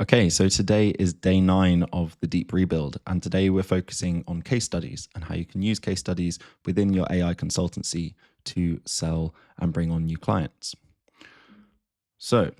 Okay, so today is day 9 of the deep rebuild, and today we're focusing on case studies and how you can use case studies within your AI consultancy to sell and bring on new clients. So,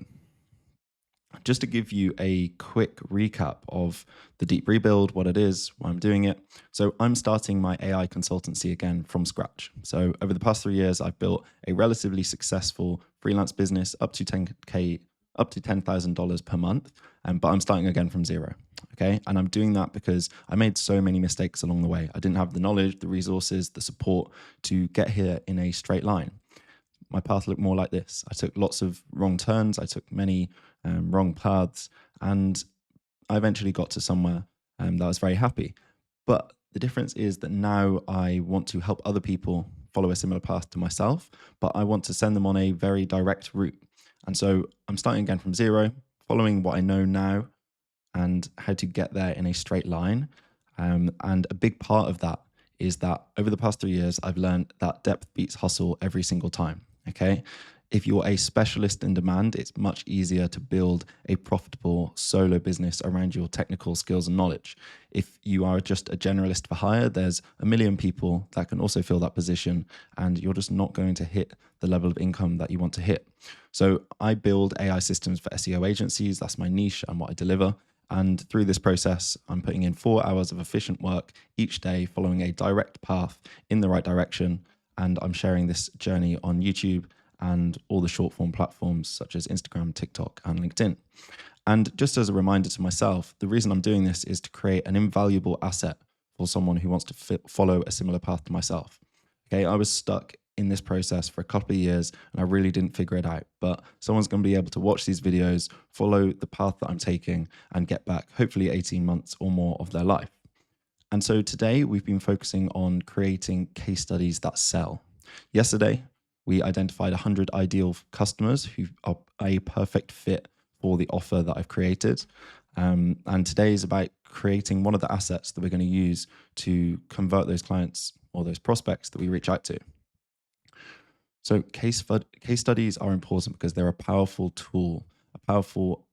just to give you a quick recap of the deep rebuild, what it is, why I'm doing it. So, I'm starting my AI consultancy again from scratch. So, over the past 3 years, I've built a relatively successful freelance business up to 10K, up to $10,000 per month. But I'm starting again from zero. Okay. And I'm doing that because I made so many mistakes along the way. I didn't have the knowledge, the resources, the support to get here in a straight line. My path looked more like this. I took lots of wrong turns. I took many wrong paths, and I eventually got to somewhere that I was very happy. But the difference is that now I want to help other people follow a similar path to myself, but I want to send them on a very direct route. And so I'm starting again from zero, following what I know now and how to get there in a straight line. And a big part of that is that over the past 3 years, I've learned that depth beats hustle every single time. Okay. If you're a specialist in demand, it's much easier to build a profitable solo business around your technical skills and knowledge. If you are just a generalist for hire, there's a million people that can also fill that position, and you're just not going to hit the level of income that you want to hit. So I build AI systems for SEO agencies. That's my niche and what I deliver. And through this process, I'm putting in 4 hours of efficient work each day, following a direct path in the right direction. And I'm sharing this journey on YouTube and all the short form platforms such as Instagram, TikTok, and LinkedIn. And just as a reminder to myself, the reason I'm doing this is to create an invaluable asset for someone who wants to follow a similar path to myself. Okay, I was stuck in this process for a couple of years and I really didn't figure it out. But someone's going to be able to watch these videos, follow the path that I'm taking, and get back hopefully 18 months or more of their life. And so today we've been focusing on creating case studies that sell. Yesterday, we identified 100 ideal customers who are a perfect fit for the offer that I've created. And today is about creating one of the assets that we're going to use to convert those clients or those prospects that we reach out to. So case studies are important because they're a powerful tool, a powerful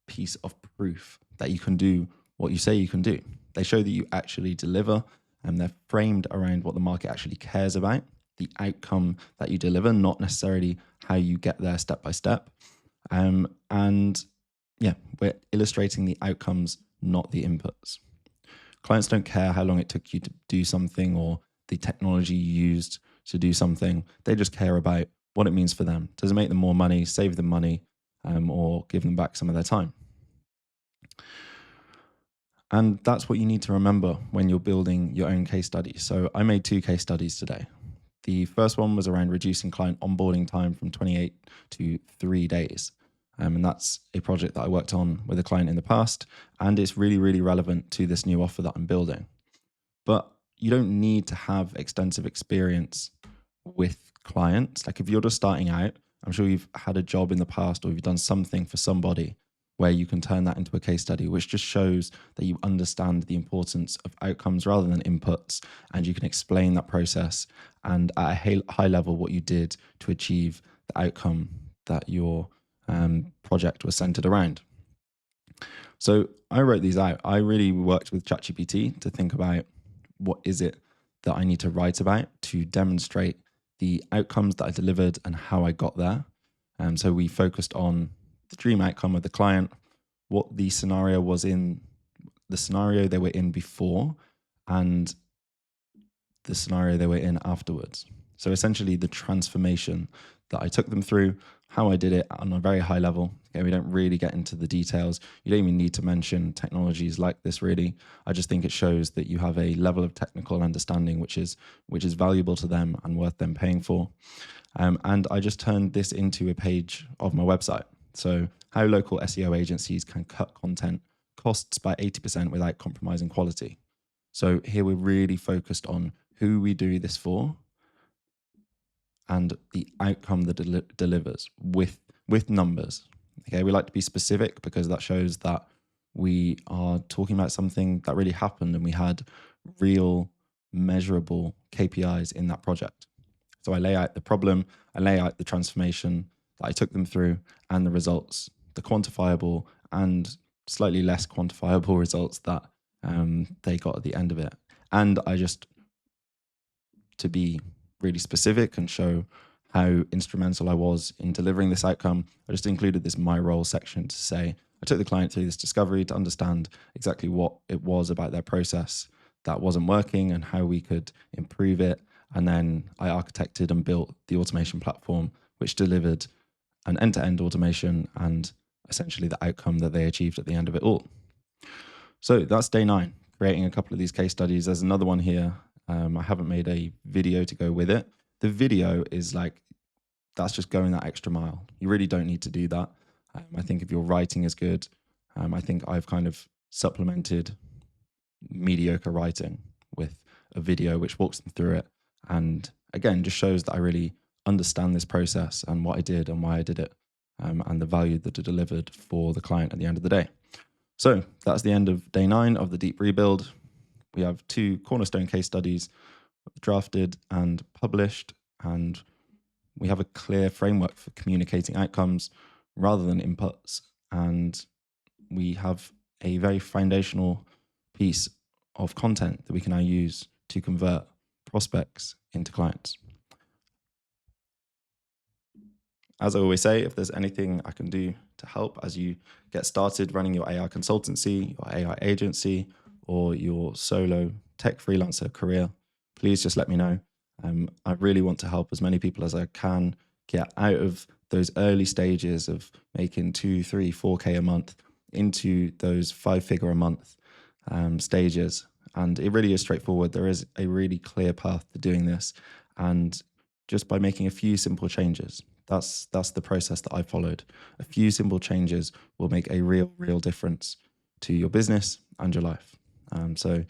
piece of proof that you can do what you say you can do. They show that you actually deliver, and they're framed around what the market actually cares about, the outcome that you deliver, not necessarily how you get there step by step. And yeah, we're illustrating the outcomes, not the inputs. Clients don't care how long it took you to do something or the technology you used to do something. They just care about what it means for them. Does it make them more money, save them money, or give them back some of their time? And that's what you need to remember when you're building your own case study. So I made 2 case studies today. The first one was around reducing client onboarding time from 28 to 3 days. And that's a project that I worked on with a client in the past. And it's really, really relevant to this new offer that I'm building. But you don't need to have extensive experience with clients. Like if you're just starting out, I'm sure you've had a job in the past or you've done something for somebody where you can turn that into a case study, which just shows that you understand the importance of outcomes rather than inputs, and you can explain that process and at a high level what you did to achieve the outcome that your project was centered around. So I wrote these out. I really worked with ChatGPT to think about what is it that I need to write about to demonstrate the outcomes that I delivered and how I got there. And so we focused on the dream outcome of the client, what the scenario was in, the scenario they were in before, and the scenario they were in afterwards. So essentially the transformation that I took them through, how I did it on a very high level. Okay, we don't really get into the details. You don't even need to mention technologies like this really. I just think it shows that you have a level of technical understanding which is valuable to them and worth them paying for. And I just turned this into a page of my website. So how local SEO agencies can cut content costs by 80% without compromising quality. So here we're really focused on who we do this for and the outcome that delivers with numbers. Okay, we like to be specific because that shows that we are talking about something that really happened and we had real measurable KPIs in that project. So I lay out the problem, I lay out the transformation that I took them through and the results, the quantifiable and slightly less quantifiable results that they got at the end of it. And to be really specific and show how instrumental I was in delivering this outcome, I just included this my role section to say I took the client through this discovery to understand exactly what it was about their process that wasn't working and how we could improve it. And then I architected and built the automation platform, which delivered an end-to-end automation and essentially the outcome that they achieved at the end of it all. So that's day 9, creating a couple of these case studies. There's another one here. I haven't made a video to go with it. The video is that's just going that extra mile. You really don't need to do that. I think if your writing is good, I think I've kind of supplemented mediocre writing with a video which walks them through it. And again, just shows that I really understand this process and what I did and why I did it, and the value that it delivered for the client at the end of the day. So that's the end of day 9 of the deep rebuild. We have 2 cornerstone case studies drafted and published, and we have a clear framework for communicating outcomes rather than inputs. And we have a very foundational piece of content that we can now use to convert prospects into clients. As I always say, if there's anything I can do to help as you get started running your AI consultancy, your AI agency, or your solo tech freelancer career, please just let me know. I really want to help as many people as I can get out of those early stages of making 2, 3, 4K a month into those 5-figure a month stages. And it really is straightforward. There is a really clear path to doing this. And just by making a few simple changes, that's the process that I followed. A few simple changes will make a real difference to your business and your life. So